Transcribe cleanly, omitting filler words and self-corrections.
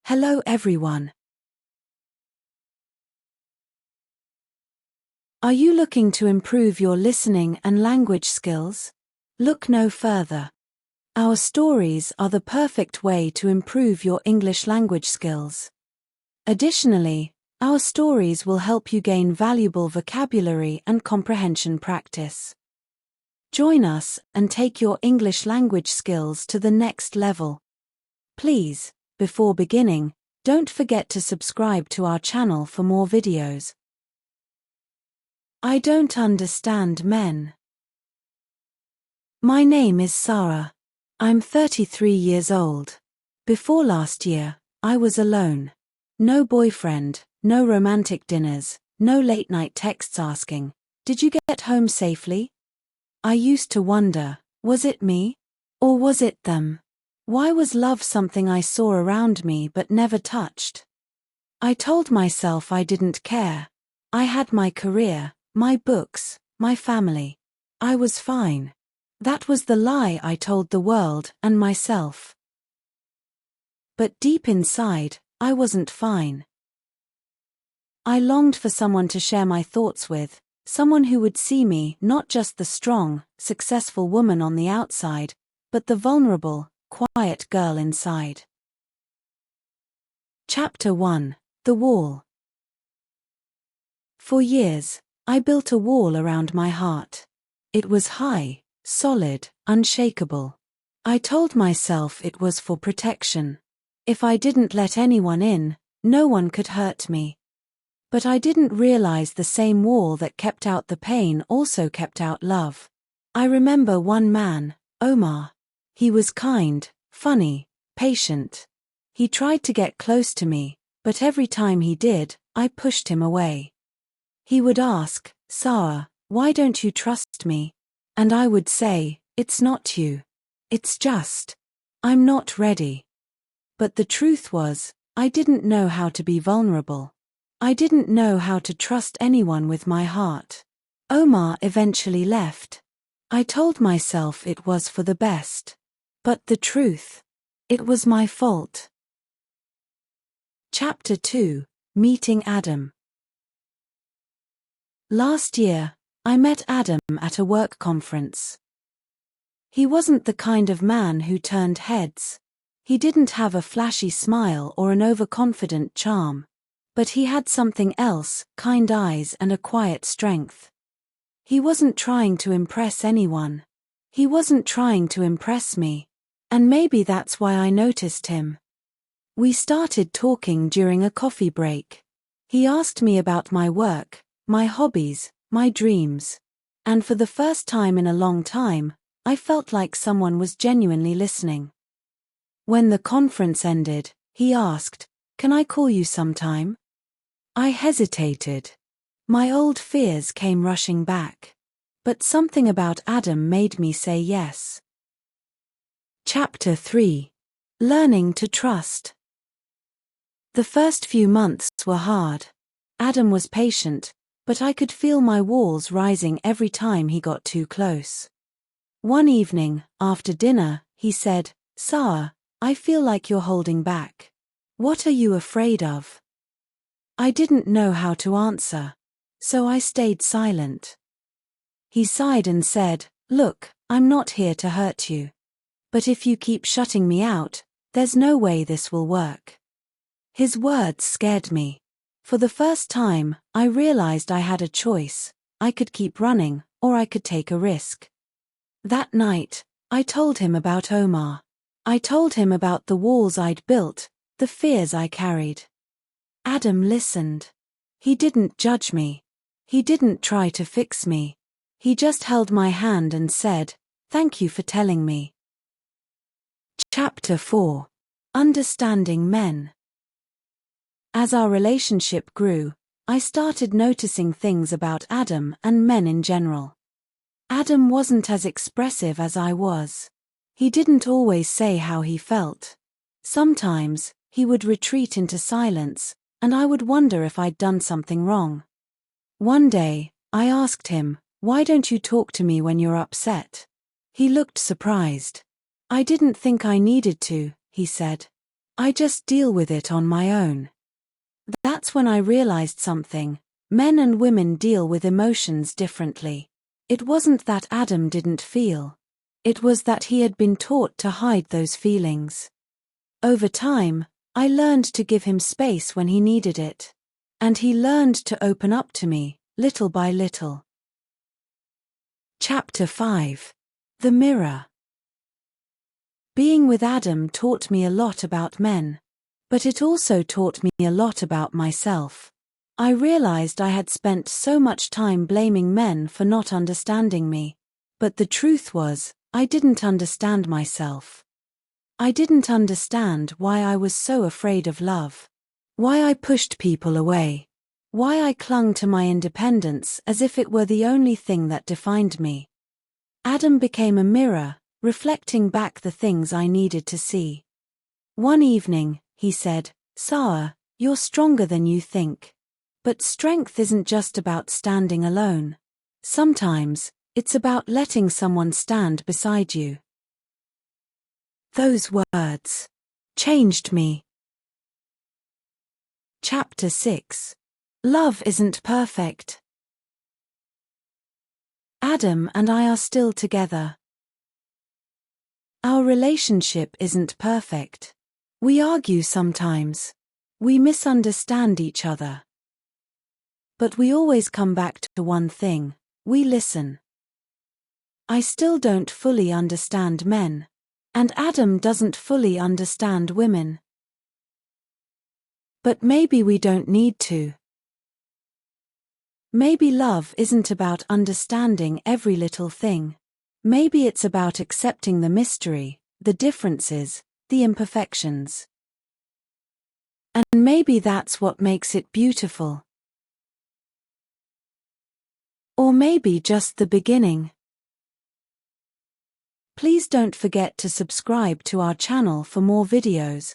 Hello everyone. Are you looking to improve your listening and language skills? Look no further. Our stories are the perfect way to improve your English language skills. Additionally, our stories will help you gain valuable vocabulary and comprehension practice. Join us and take your English language skills to the next level. Please, before beginning, don't forget to subscribe to our channel for more videos. I don't understand men. My name is Sarah. I'm 33 years old. Before last year, I was alone. No boyfriend, no romantic dinners, no late-night texts asking, "Did you get home safely?" I used to wonder, was it me? Or was it them? Why was love something I saw around me but never touched? I told myself I didn't care. I had my career, my books, my family. I was fine. That was the lie I told the world and myself. But deep inside, I wasn't fine. I longed for someone to share my thoughts with, someone who would see me not just the strong, successful woman on the outside, but the vulnerable, quiet girl inside. Chapter 1: The Wall. For years, I built a wall around my heart. It was high, solid, unshakable. I told myself it was for protection. If I didn't let anyone in, no one could hurt me. But I didn't realize the same wall that kept out the pain also kept out love. I remember one man, Omar. He was kind, funny, patient. He tried to get close to me, but every time he did, I pushed him away. He would ask, "Sarah, why don't you trust me?" And I would say, "It's not you. It's just, I'm not ready." But the truth was, I didn't know how to be vulnerable. I didn't know how to trust anyone with my heart. Omar eventually left. I told myself it was for the best. But the truth, it was my fault. Chapter 2: Meeting Adam. Last year, I met Adam at a work conference. He wasn't the kind of man who turned heads. He didn't have a flashy smile or an overconfident charm. But he had something else, kind eyes and a quiet strength. He wasn't trying to impress anyone. He wasn't trying to impress me. And maybe that's why I noticed him. We started talking during a coffee break. He asked me about my work, my hobbies, my dreams. And for the first time in a long time, I felt like someone was genuinely listening. When the conference ended, he asked, "Can I call you sometime?" I hesitated. My old fears came rushing back. But something about Adam made me say yes. Chapter 3: Learning to Trust. The first few months were hard. Adam was patient, but I could feel my walls rising every time he got too close. One evening, after dinner, he said, "Sarah, I feel like you're holding back. What are you afraid of?" I didn't know how to answer, so I stayed silent. He sighed and said, "Look, I'm not here to hurt you. But if you keep shutting me out, there's no way this will work." His words scared me. For the first time, I realized I had a choice. I could keep running, or I could take a risk. That night, I told him about Omar. I told him about the walls I'd built, the fears I carried. Adam listened. He didn't judge me. He didn't try to fix me. He just held my hand and said, "Thank you for telling me." Chapter 4: Understanding Men. As our relationship grew, I started noticing things about Adam and men in general. Adam wasn't as expressive as I was. He didn't always say how he felt. Sometimes, he would retreat into silence, and I would wonder if I'd done something wrong. One day, I asked him, "Why don't you talk to me when you're upset?" He looked surprised. "I didn't think I needed to," he said. I just deal with it on my own. That's when I realized something. Men and women deal with emotions differently. It wasn't that Adam didn't feel. It was that he had been taught to hide those feelings. Over time, I learned to give him space when he needed it. And he learned to open up to me, little by little. Chapter 5. The Mirror. Being with Adam taught me a lot about men. But it also taught me a lot about myself. I realized I had spent so much time blaming men for not understanding me. But the truth was, I didn't understand myself. I didn't understand why I was so afraid of love. Why I pushed people away. Why I clung to my independence as if it were the only thing that defined me. Adam became a mirror, reflecting back the things I needed to see. One evening, he said, "Sarah, you're stronger than you think. But strength isn't just about standing alone. Sometimes, it's about letting someone stand beside you." Those words changed me. Chapter 6. Love isn't perfect. Adam and I are still together. Our relationship isn't perfect. We argue sometimes. We misunderstand each other. But we always come back to one thing: we listen. I still don't fully understand men. And Adam doesn't fully understand women. But maybe we don't need to. Maybe love isn't about understanding every little thing. Maybe it's about accepting the mystery, the differences, the imperfections. And maybe that's what makes it beautiful. Or maybe just the beginning. Please don't forget to subscribe to our channel for more videos.